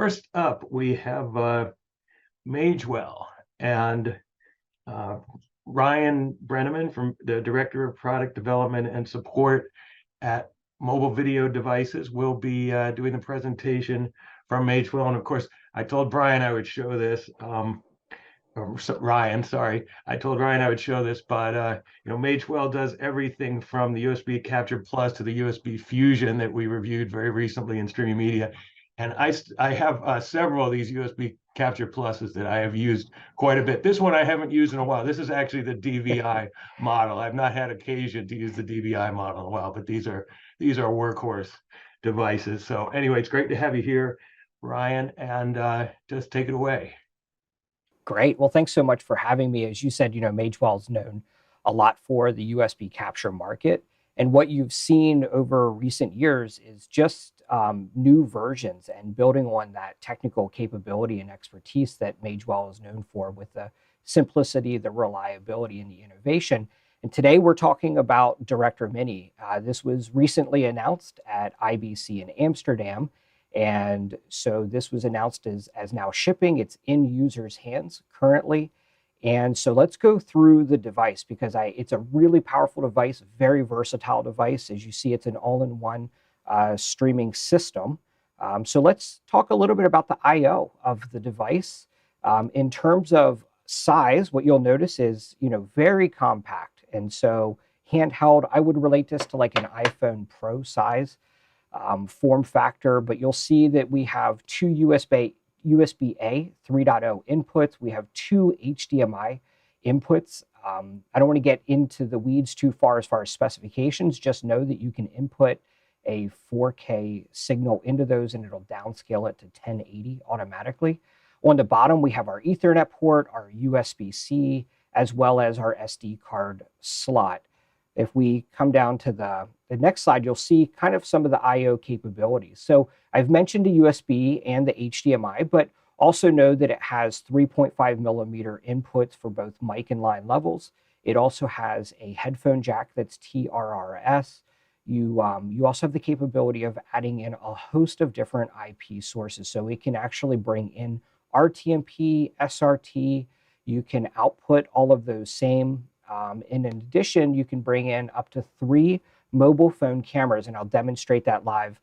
first up, we have Magewell and uh, Ryan Brenneman, from the Director of Product Development and Support at Mobile Video Devices, will be doing the presentation from Magewell. And of course, I told Brian I would show this. Ryan, sorry. I told Ryan I would show this, but Magewell does everything from the USB Capture Plus to the USB Fusion that we reviewed very recently in Streaming Media. And I have several of these USB Capture Pluses that I have used quite a bit. This one I haven't used in a while. This is actually the DVI model. I've not had occasion to use the DVI model in a while, but these are workhorse devices. So anyway, it's great to have you here, Ryan, and just take it away. Great. Well, thanks so much for having me. As you said, Magewell is known a lot for the USB capture market. And what you've seen over recent years is just new versions and building on that technical capability and expertise that Magewell is known for, with the simplicity, the reliability, and the innovation. And today we're talking about Director Mini. This was recently announced at IBC in Amsterdam. And so this was announced as now shipping. It's in users' hands currently. And so let's go through the device, because it's a really powerful device, very versatile device. As you see, it's an all-in-one streaming system. So let's talk a little bit about the I/O of the device. In terms of size, what you'll notice is, very compact. And so handheld, I would relate this to like an iPhone Pro size form factor, but you'll see that we have two USB-A 3.0 inputs. We have two HDMI inputs. I don't want to get into the weeds too far as specifications. Just know that you can input a 4K signal into those and it'll downscale it to 1080 automatically. On the bottom, we have our Ethernet port, our USB-C, as well as our SD card slot. If we come down to the next slide, you'll see kind of some of the I/O capabilities. So I've mentioned the USB and the HDMI, but also know that it has 3.5 millimeter inputs for both mic and line levels. It also has a headphone jack that's TRRS. You also have the capability of adding in a host of different IP sources. So it can actually bring in RTMP, SRT. You can output all of those same. And in addition, you can bring in up to 3 mobile phone cameras, and I'll demonstrate that live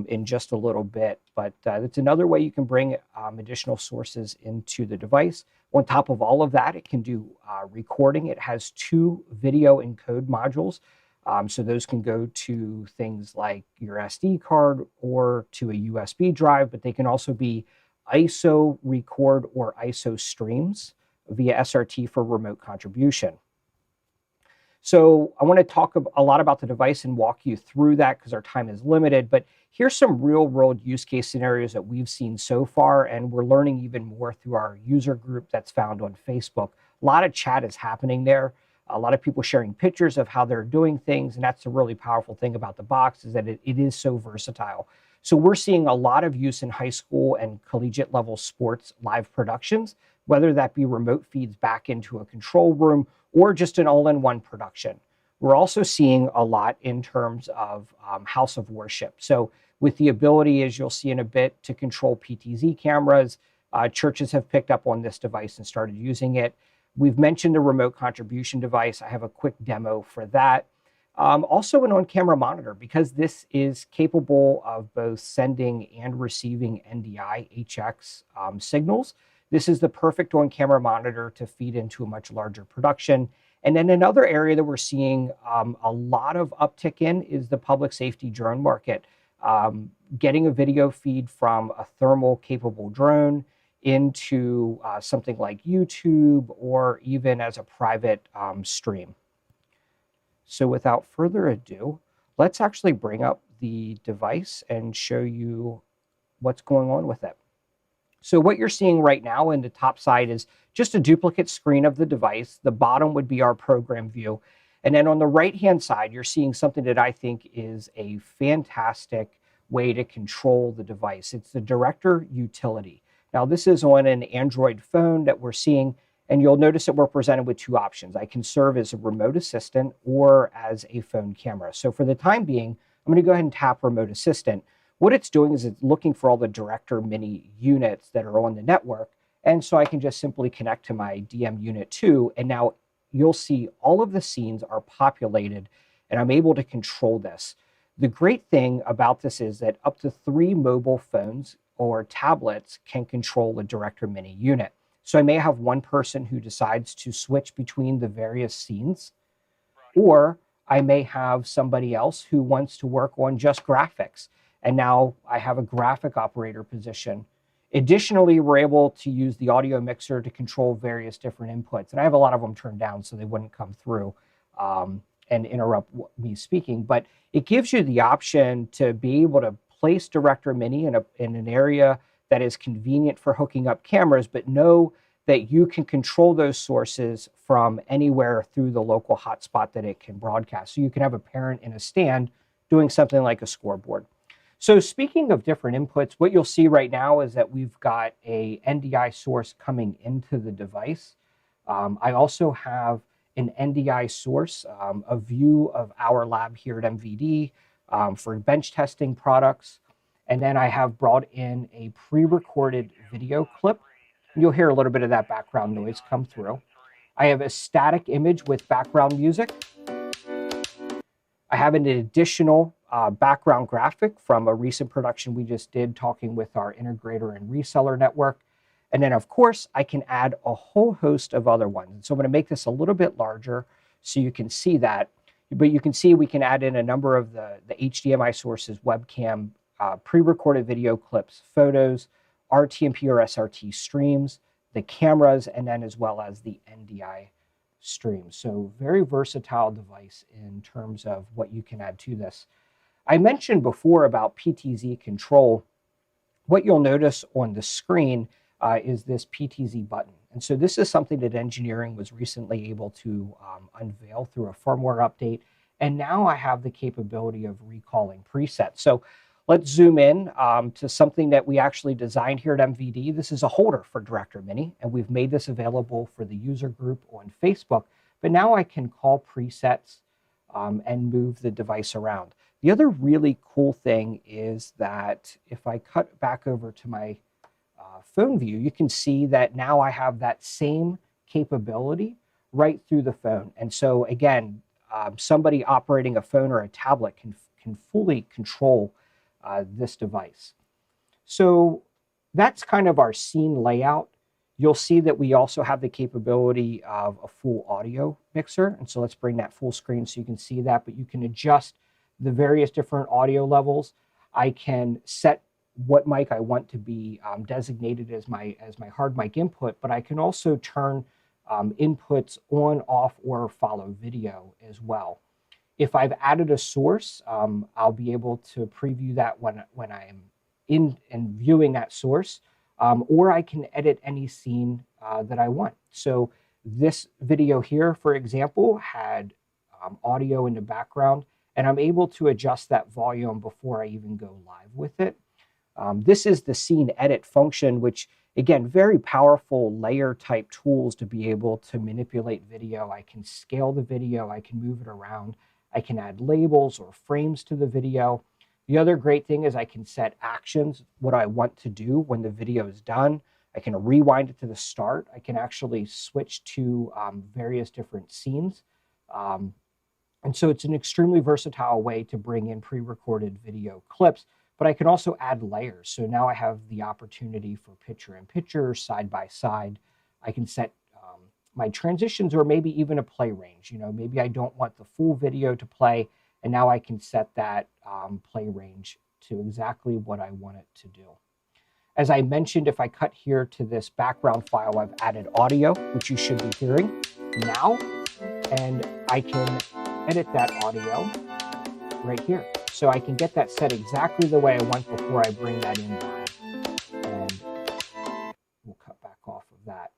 in just a little bit. But it's another way you can bring additional sources into the device. On top of all of that, it can do recording. It has 2 video encode modules. So those can go to things like your SD card or to a USB drive, but they can also be ISO record or ISO streams via SRT for remote contribution. So I want to talk a lot about the device and walk you through that because our time is limited, but here's some real world use case scenarios that we've seen so far, and we're learning even more through our user group that's found on Facebook. A lot of chat is happening there. A lot of people sharing pictures of how they're doing things, and that's a really powerful thing about the box, is that it is so versatile. So we're seeing a lot of use in high school and collegiate level sports live productions, whether that be remote feeds back into a control room or just an all-in-one production. We're also seeing a lot in terms of house of worship. So with the ability, as you'll see in a bit, to control PTZ cameras, churches have picked up on this device and started using it. We've mentioned the remote contribution device. I have a quick demo for that. Also an on-camera monitor, because this is capable of both sending and receiving NDI HX signals. This is the perfect on-camera monitor to feed into a much larger production. And then another area that we're seeing a lot of uptick in is the public safety drone market. Getting a video feed from a thermal capable drone into something like YouTube or even as a private stream. So without further ado, let's actually bring up the device and show you what's going on with it. So what you're seeing right now in the top side is just a duplicate screen of the device. The bottom would be our program view. And then on the right-hand side, you're seeing something that I think is a fantastic way to control the device. It's the Director Utility. Now, this is on an Android phone that we're seeing, and you'll notice that we're presented with 2 options. I can serve as a remote assistant or as a phone camera. So for the time being, I'm going to go ahead and tap Remote Assistant. What it's doing is it's looking for all the Director Mini units that are on the network. And so I can just simply connect to my DM unit 2, and now you'll see all of the scenes are populated, and I'm able to control this. The great thing about this is that up to 3 mobile phones or tablets can control a Director Mini unit. So I may have one person who decides to switch between the various scenes, or I may have somebody else who wants to work on just graphics. And now I have a graphic operator position. Additionally, we're able to use the audio mixer to control various different inputs. And I have a lot of them turned down so they wouldn't come through and interrupt me speaking. But it gives you the option to be able to place Director Mini in an area that is convenient for hooking up cameras, but know that you can control those sources from anywhere through the local hotspot that it can broadcast. So you can have a parent in a stand doing something like a scoreboard. So speaking of different inputs, what you'll see right now is that we've got a NDI source coming into the device. I also have an NDI source, a view of our lab here at MVD for bench testing products. And then I have brought in a pre-recorded video clip. You'll hear a little bit of that background noise come through. I have a static image with background music. I have an additional background graphic from a recent production we just did talking with our integrator and reseller network. And then, of course, I can add a whole host of other ones. And so I'm going to make this a little bit larger so you can see that. But you can see we can add in a number of the HDMI sources, webcam, pre-recorded video clips, photos, RTMP or SRT streams, the cameras, and then as well as the NDI streams. So very versatile device in terms of what you can add to this. I mentioned before about PTZ control. What you'll notice on the screen is this PTZ button. And so this is something that engineering was recently able to unveil through a firmware update. And now I have the capability of recalling presets. So let's zoom in to something that we actually designed here at MVD. This is a holder for Director Mini, and we've made this available for the user group on Facebook. But now I can call presets and move the device around. The other really cool thing is that if I cut back over to my phone view, you can see that now I have that same capability right through the phone. And so again, somebody operating a phone or a tablet can fully control this device. So that's kind of our scene layout. You'll see that we also have the capability of a full audio mixer. And so let's bring that full screen so you can see that, but you can adjust the various different audio levels. I can set what mic I want to be designated as my hard mic input, but I can also turn inputs on, off, or follow video as well. If I've added a source, I'll be able to preview that when I'm in and viewing that source, or I can edit any scene that I want. So this video here, for example, had audio in the background, and I'm able to adjust that volume before I even go live with it. This is the scene edit function, which again, very powerful layer type tools to be able to manipulate video. I can scale the video, I can move it around. I can add labels or frames to the video. The other great thing is I can set actions, what I want to do when the video is done. I can rewind it to the start. I can actually switch to various different scenes. And so it's an extremely versatile way to bring in pre-recorded video clips, but I can also add layers. So now I have the opportunity for picture-in-picture, side-by-side. I can set my transitions or maybe even a play range. You know, maybe I don't want the full video to play, and now I can set that play range to exactly what I want it to do. As I mentioned, if I cut here to this background file, I've added audio, which you should be hearing now, and I can edit that audio right here. So I can get that set exactly the way I want before I bring that in live. And we'll cut back off of that.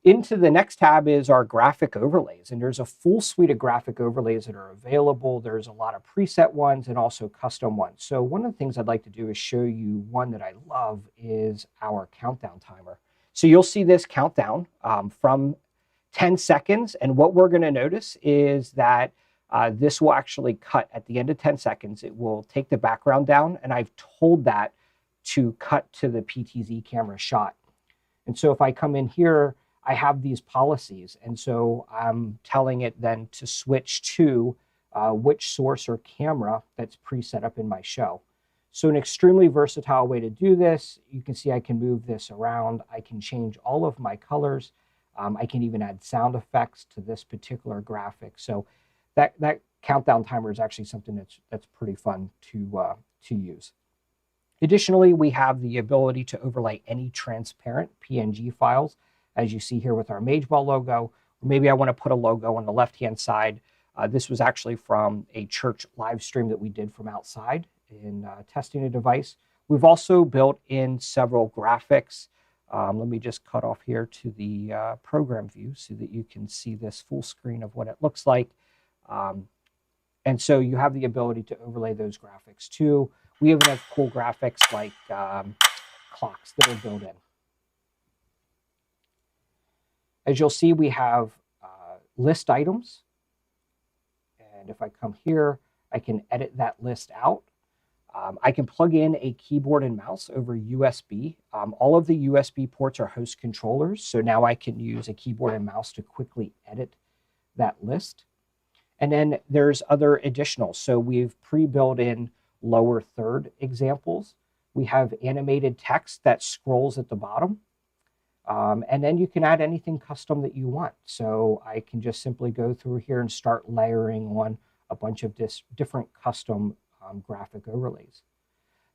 Into the next tab is our graphic overlays, and there's a full suite of graphic overlays that are available. There's a lot of preset ones and also custom ones. So one of the things I'd like to do is show you one that I love is our countdown timer. So you'll see this countdown from 10 seconds, and what we're going to notice is that this will actually cut at the end of 10 seconds. It will take the background down, and I've told that to cut to the PTZ camera shot. And so if I come in here, I have these policies. And so I'm telling it then to switch to which source or camera that's preset up in my show. So an extremely versatile way to do this. You can see I can move this around. I can change all of my colors. I can even add sound effects to this particular graphic. So that countdown timer is actually something that's pretty fun to use. Additionally, we have the ability to overlay any transparent PNG files, as you see here with our Magewell logo. Or maybe I want to put a logo on the left-hand side. This was actually from a church live stream that we did from outside in testing a device. We've also built in several graphics. Let me just cut off here to the program view so that you can see this full screen of what it looks like. And so you have the ability to overlay those graphics too. We even have cool graphics like clocks that are built in. As you'll see, we have list items. And if I come here, I can edit that list out. I can plug in a keyboard and mouse over USB. All of the USB ports are host controllers. So now I can use a keyboard and mouse to quickly edit that list. And then there's other additionals. So we've pre-built in lower third examples. We have animated text that scrolls at the bottom. And then you can add anything custom that you want. So I can just simply go through here and start layering on a bunch of different custom graphic overlays.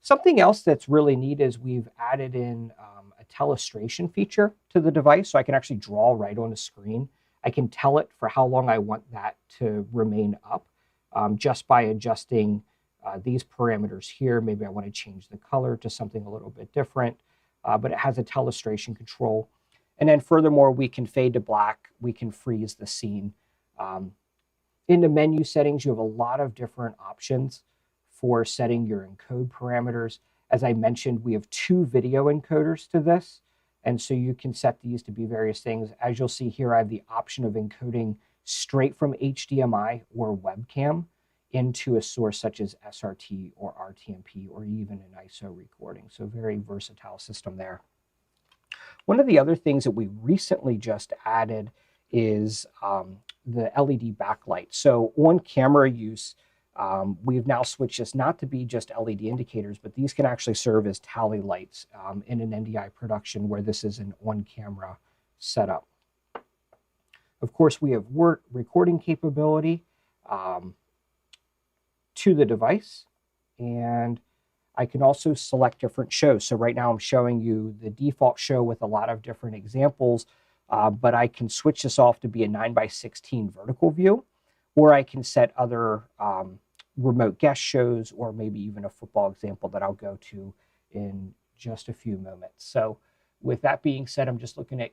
Something else that's really neat is we've added in a telestration feature to the device. So I can actually draw right on the screen. I can tell it for how long I want that to remain up just by adjusting these parameters here. Maybe I want to change the color to something a little bit different, but it has a telestration control. And then furthermore, we can fade to black. We can freeze the scene. In the menu settings, you have a lot of different options for setting your encode parameters. As I mentioned, we have 2 video encoders to this. And so you can set these to be various things. As you'll see here, I have the option of encoding straight from HDMI or webcam into a source such as SRT or RTMP or even an ISO recording. So very versatile system there. One of the other things that we recently just added is the LED backlight. So on camera use, we've now switched this not to be just LED indicators, but these can actually serve as tally lights in an NDI production where this is an on-camera setup. Of course, we have recording capability to the device, and I can also select different shows. So right now I'm showing you the default show with a lot of different examples, but I can switch this off to be a 9:16 vertical view, or I can set other remote guest shows, or maybe even a football example that I'll go to in just a few moments. So with that being said, I'm just looking at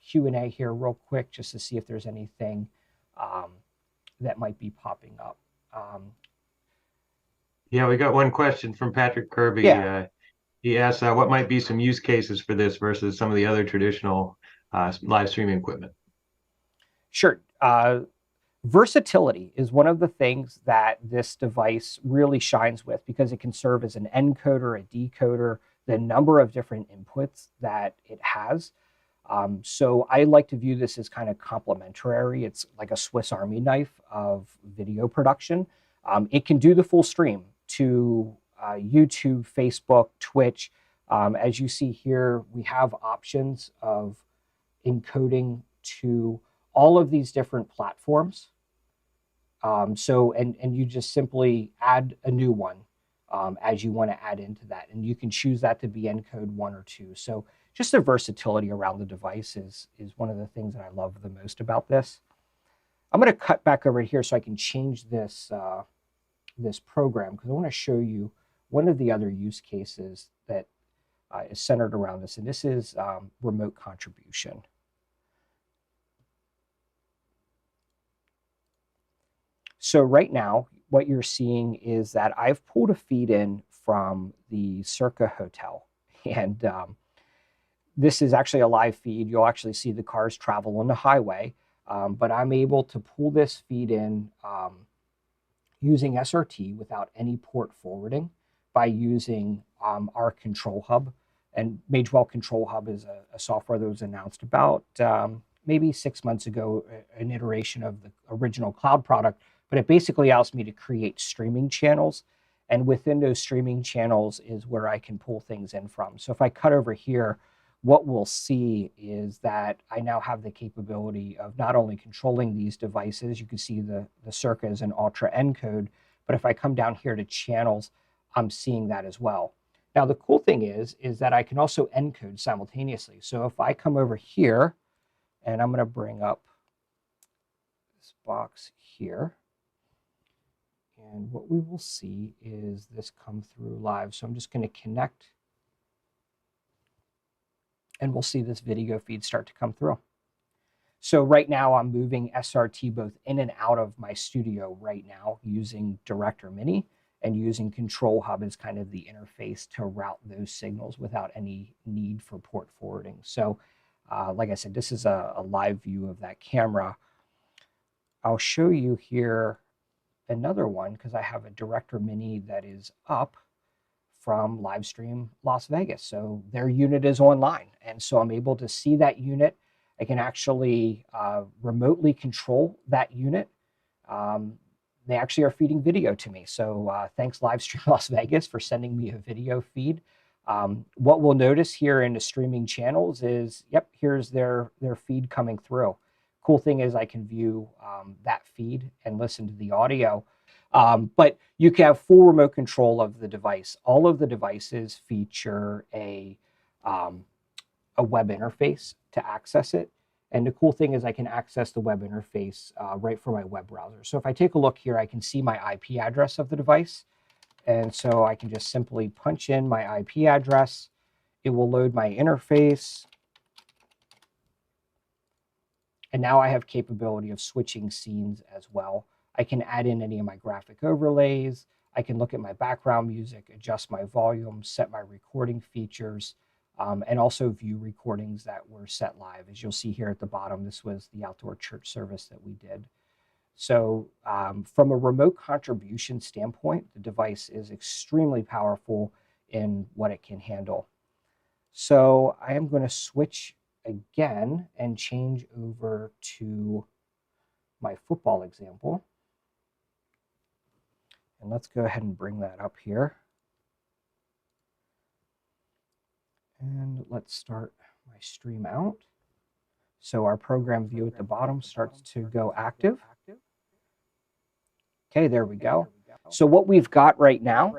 Q&A here real quick just to see if there's anything that might be popping up. Yeah, we got one question from Patrick Kirby. Yeah. He asks, what might be some use cases for this versus some of the other traditional live streaming equipment? Sure. Versatility is one of the things that this device really shines with because it can serve as an encoder, a decoder, the number of different inputs that it has. So I like to view this as kind of complementary. It's like a Swiss Army knife of video production. It can do the full stream to YouTube, Facebook, Twitch. As you see here, we have options of encoding to all of these different platforms. And you just simply add a new one as you want to add into that. And you can choose that to be encode 1 or 2. So just the versatility around the device is one of the things that I love the most about this. I'm going to cut back over here so I can change this, this program because I want to show you one of the other use cases that is centered around this. And this is remote contribution. So right now, what you're seeing is that I've pulled a feed in from the Circa Hotel. And this is actually a live feed. You'll actually see the cars travel on the highway. But I'm able to pull this feed in using SRT without any port forwarding by using our control hub. And Magewell Control Hub is a software that was announced about maybe 6 months ago, an iteration of the original cloud product, but it basically allows me to create streaming channels. And within those streaming channels is where I can pull things in from. So if I cut over here, what we'll see is that I now have the capability of not only controlling these devices, you can see the Circa is an Ultra encode, but if I come down here to channels, I'm seeing that as well. Now, the cool thing is that I can also encode simultaneously. So if I come over here, and I'm going to bring up this box here, and what we will see is this come through live. So I'm just going to connect, and we'll see this video feed start to come through. So right now I'm moving SRT both in and out of my studio right now using Director Mini, and using Control Hub as kind of the interface to route those signals without any need for port forwarding. So like I said, this is a live view of that camera. I'll show you here another one because I have a Director Mini that is up from Livestream Las Vegas. So their unit is online. And so I'm able to see that unit. I can actually remotely control that unit. They actually are feeding video to me. So thanks Livestream Las Vegas for sending me a video feed. What we'll notice here in the streaming channels is, yep, here's their feed coming through. Cool thing is I can view that feed and listen to the audio. But you can have full remote control of the device. All of the devices feature a web interface to access it. And the cool thing is I can access the web interface right from my web browser. So if I take a look here, I can see my IP address of the device. And so I can just simply punch in my IP address. It will load my interface. And now I have capability of switching scenes as well. I can add in any of my graphic overlays. I can look at my background music, adjust my volume, set my recording features, and also view recordings that were set live. As you'll see here at the bottom, this was the outdoor church service that we did. So from a remote contribution standpoint, the device is extremely powerful in what it can handle. So I am going to switch again and change over to my football example. And let's go ahead and bring that up here. And let's start my stream out. So our program view at the bottom starts to go active. Okay, there we go. So what we've got right now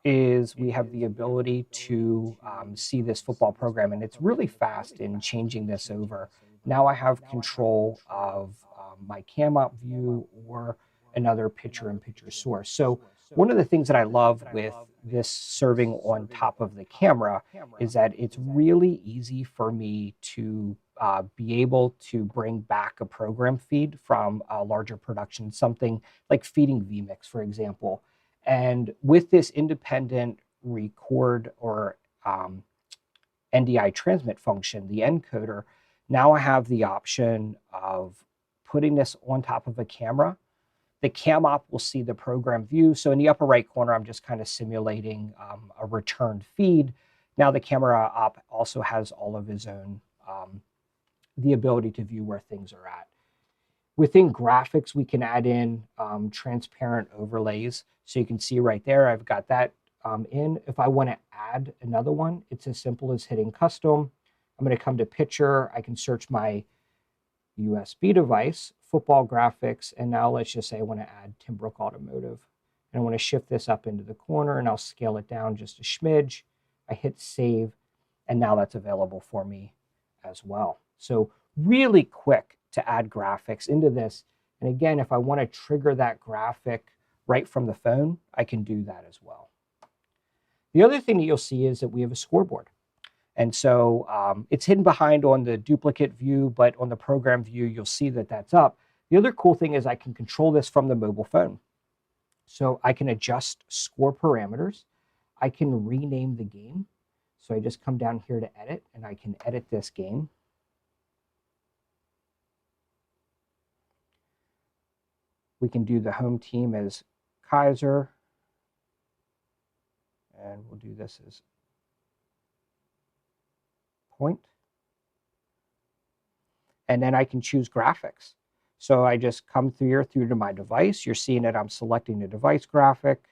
is we have the ability to see this football program, and it's really fast in changing this over. Now I have control of my cam op view or another picture-in-picture source. So one of the things that I love with this serving on top of the camera is that it's really easy for me to be able to bring back a program feed from a larger production, something like feeding vMix, for example. And with this independent record or NDI transmit function, the encoder, now I have the option of putting this on top of a camera. The cam op will see the program view. So in the upper right corner, I'm just kind of simulating a returned feed. Now the camera op also has all of his own, the ability to view where things are at. Within graphics, we can add in transparent overlays. So you can see right there, I've got that in. If I want to add another one, it's as simple as hitting custom. I'm going to come to picture. I can search my USB device, football graphics, and now let's just say I want to add Tim Brook Automotive. And I want to shift this up into the corner, and I'll scale it down just a smidge. I hit save, and now that's available for me as well. So really quick to add graphics into this. And again, if I want to trigger that graphic right from the phone, I can do that as well. The other thing that you'll see is that we have a scoreboard. And so it's hidden behind on the duplicate view, but on the program view, you'll see that that's up. The other cool thing is I can control this from the mobile phone. So I can adjust score parameters. I can rename the game. So I just come down here to edit, and I can edit this game. We can do the home team as Kaiser, and we'll do this as point. And then I can choose graphics. So I just come through to my device. You're seeing it, I'm selecting the device graphic,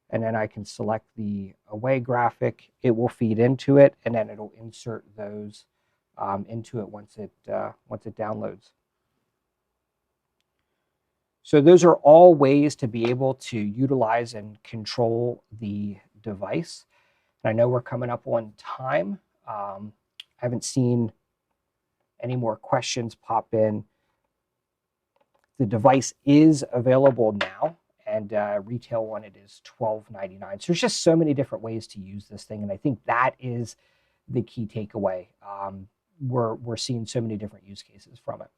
and then I can select the away graphic. It will feed into it, and then it'll insert those into it once it downloads. So those are all ways to be able to utilize and control the device. And I know we're coming up on time. I haven't seen any more questions pop in. The device is available now, and retail on it is $12.99. So there's just so many different ways to use this thing, and I think that is the key takeaway. We're seeing so many different use cases from it.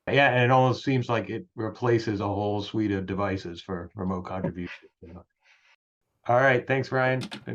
Yeah, and it almost seems like it replaces a whole suite of devices for remote contribution. All right, thanks, Ryan.